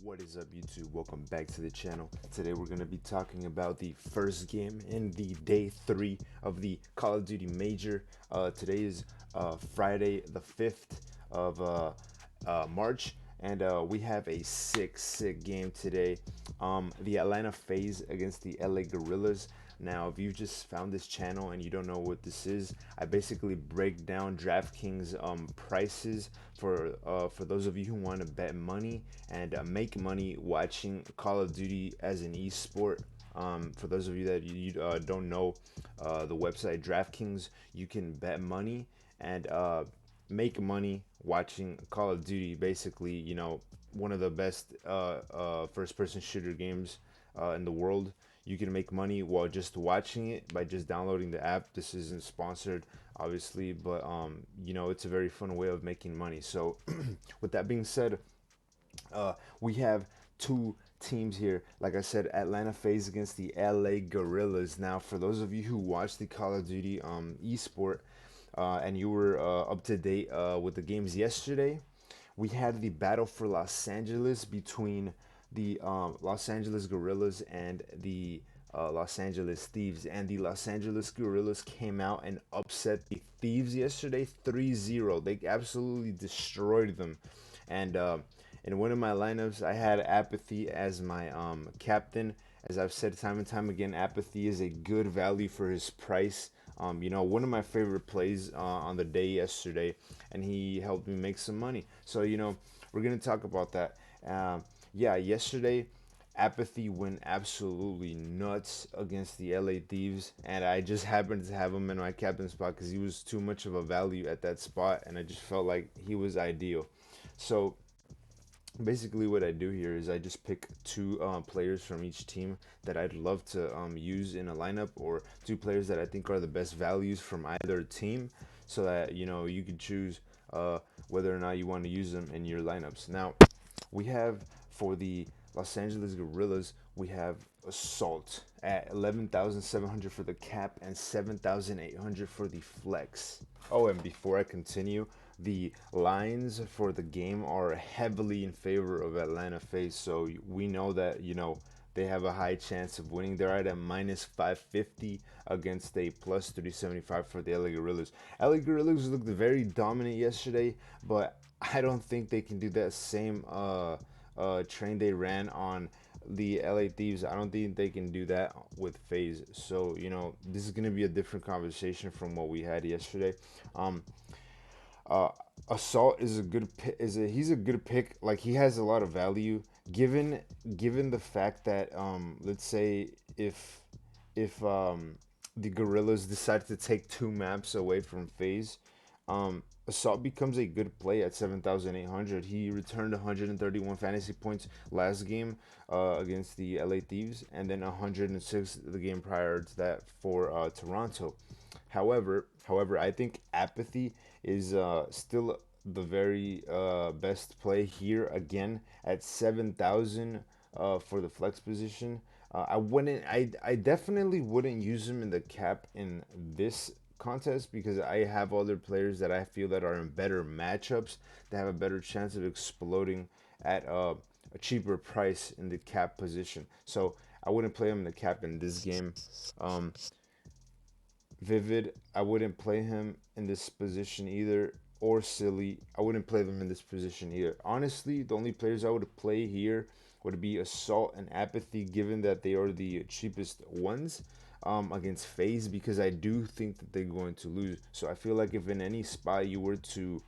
What is up, YouTube? Welcome back to the channel. Today we're going to be talking about the first game in the day 3 of the Call of Duty Major. Today is Friday the 5th of March, and we have a sick game today. The Atlanta Faze against the LA Guerillas. Now, if you just found this channel and you don't know what this is, I basically break down Draftkings prices for those of you who want to bet money and make money watching Call of Duty as an esport. For those of you that you don't know the website Draftkings, you can bet money and make money watching Call of Duty. Basically, you know, one of the best first-person shooter games in the world. You can make money while just watching it by just downloading the app. This isn't sponsored, obviously, but you know, it's a very fun way of making money. So, with that being said, we have two teams here. Like I said, Atlanta Faze against the LA Guerillas. Now, for those of you who watch the Call of Duty esport and you were up to date with the games yesterday, we had the battle for Los Angeles between the Los Angeles Guerillas and the Los Angeles Thieves. And the Los Angeles Guerillas came out and upset the Thieves yesterday 3-0. They absolutely destroyed them. And in one of my lineups, I had Apathy as my captain. As I've said time and time again, Apathy is a good value for his price. You know, one of my favorite plays on the day yesterday, and he helped me make some money. So, you know, we're going to talk about that. Yeah, yesterday, Apathy went absolutely nuts against the LA Thieves, and I just happened to have him in my captain spot because he was too much of a value at that spot, and I just felt like he was ideal. So, basically what I do here is I just pick two players from each team that I'd love to use in a lineup, or two players that I think are the best values from either team, so that you know you can choose whether or not you want to use them in your lineups. Now, we have for the Los Angeles Guerillas, we have Assault at 11,700 for the cap and 7,800 for the flex. Oh, and before I continue, the lines for the game are heavily in favor of Atlanta Faze, so we know that, you know, they have a high chance of winning. They're at a minus 550 against a plus 375 for the LA Guerillas. LA Guerillas looked very dominant yesterday, but I don't think they can do that same train they ran on the LA Thieves. I don't think they can do that with Faze. So, you know, this is going to be a different conversation from what we had yesterday. Um, uh, Assault is a good he's a good pick. Like, he has a lot of value given the fact that let's say if the Guerillas decide to take two maps away from Faze, Assault becomes a good play at 7,800. He returned 131 fantasy points last game against the LA Thieves, and then 106 the game prior to that for Toronto. However, I think Apathy is still the very best play here again at 7,000 for the flex position. I definitely wouldn't use him in the cap in this contest because I have other players that I feel that are in better matchups that have a better chance of exploding at a cheaper price in the cap position. So I wouldn't play him in the cap in this game. Um, Vivid, I wouldn't play him in this position either. Or Silly, I wouldn't play them in this position either. Honestly, the only players I would play here would be Assault and Apathy, given that they are the cheapest ones against Faze, because I do think that they're going to lose. So I feel like if in any spot you were to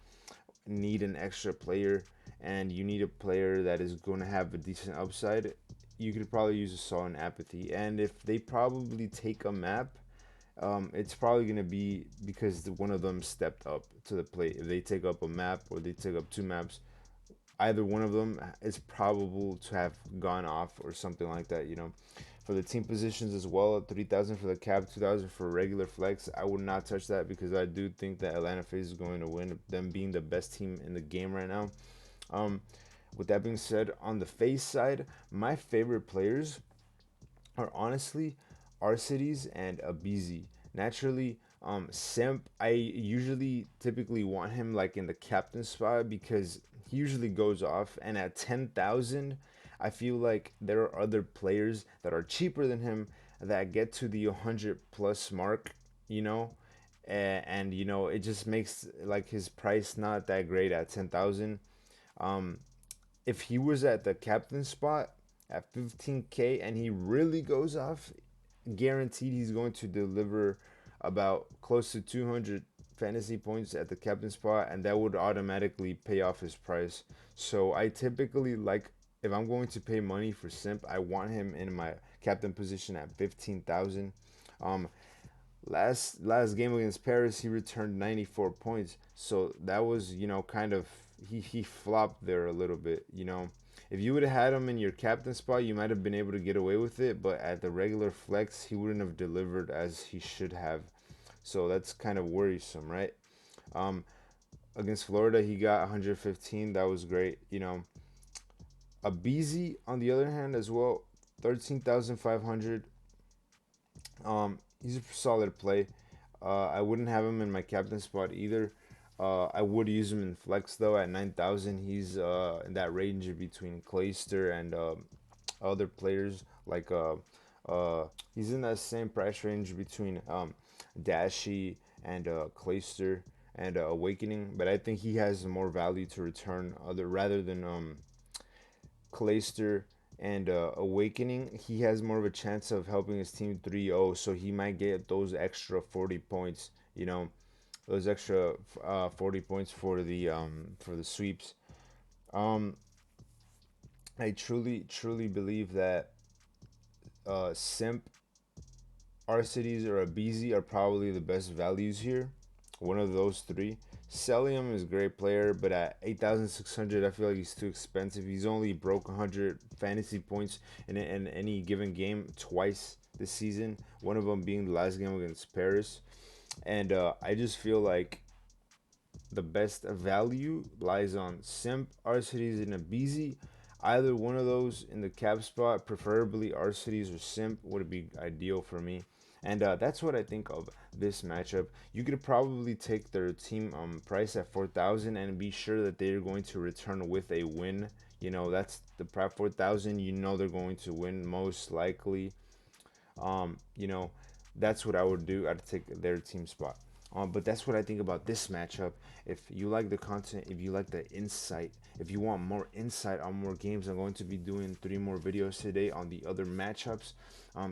need an extra player and you need a player that is going to have a decent upside, you could probably use Assault and Apathy. And if they probably take a map, it's probably going to be because one of them stepped up to the plate. If they take up a map or they take up two maps, either one of them is probable to have gone off or something like that, you know. For the team positions as well, 3,000 for the cap, 2,000 for regular flex, I would not touch that because I do think that Atlanta Faze is going to win, them being the best team in the game right now. Um, with that being said, on the Faze side, my favorite players are honestly Arcities and Abizi. Naturally, Simp, I usually typically want him like in the captain spot because he usually goes off, and at 10,000, I feel like there are other players that are cheaper than him that get to the 100 plus mark, you know, and you know it just makes like his price not that great at 10,000. Um, if he was at the captain spot at 15K and he really goes off, guaranteed he's going to deliver about close to 200 fantasy points at the captain spot, and that would automatically pay off his price. So I typically like, if I'm going to pay money for Simp, I want him in my captain position at 15,000. Um, last game against Paris, he returned 94 points. So that was, you know, kind of he flopped there a little bit, you know. If you would have had him in your captain spot, you might have been able to get away with it, but at the regular flex, he wouldn't have delivered as he should have. So that's kind of worrisome, right? Um, Against Florida, he got 115. That was great, you know. Abizi, on the other hand, as well, 13,500. He's a solid play. I wouldn't have him in my captain spot either. I would use him in flex though at 9,000. He's in that range between Clayster and other players like he's in that same price range between Dashi and Clayster and Awakening, but I think he has more value to return other rather than Clayster and Awakening. He has more of a chance of helping his team 3-0, so he might get those extra 40 points, you know, those extra 40 points for the sweeps. Um, I truly believe that Simp, Arcides, or Abizi are probably the best values here. One of those three. Celium is a great player, but at 8,600, I feel like he's too expensive. He's only broke 100 fantasy points in any given game twice this season. One of them being the last game against Paris, and I just feel like the best value lies on Simp, Arcides, and Abizi. Either one of those in the cap spot, preferably Arcides or Simp, would be ideal for me. And that's what I think of this matchup. You could probably take their team price at 4,000 and be sure that they're going to return with a win. You know, that's the prep 4,000. You know they're going to win most likely. You know, that's what I would do. I'd take their team spot. But that's what I think about this matchup. If you like the content, if you like the insight, if you want more insight on more games, I'm going to be doing 3 more videos today on the other matchups.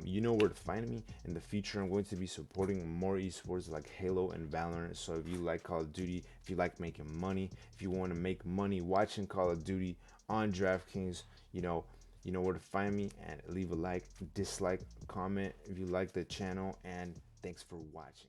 You know where to find me. In the future, I'm going to be supporting more esports like Halo and Valorant. So if you like Call of Duty, if you like making money, if you want to make money watching Call of Duty on Draftkings, you know where to find me, and leave a like, dislike, comment if you like the channel, and thanks for watching.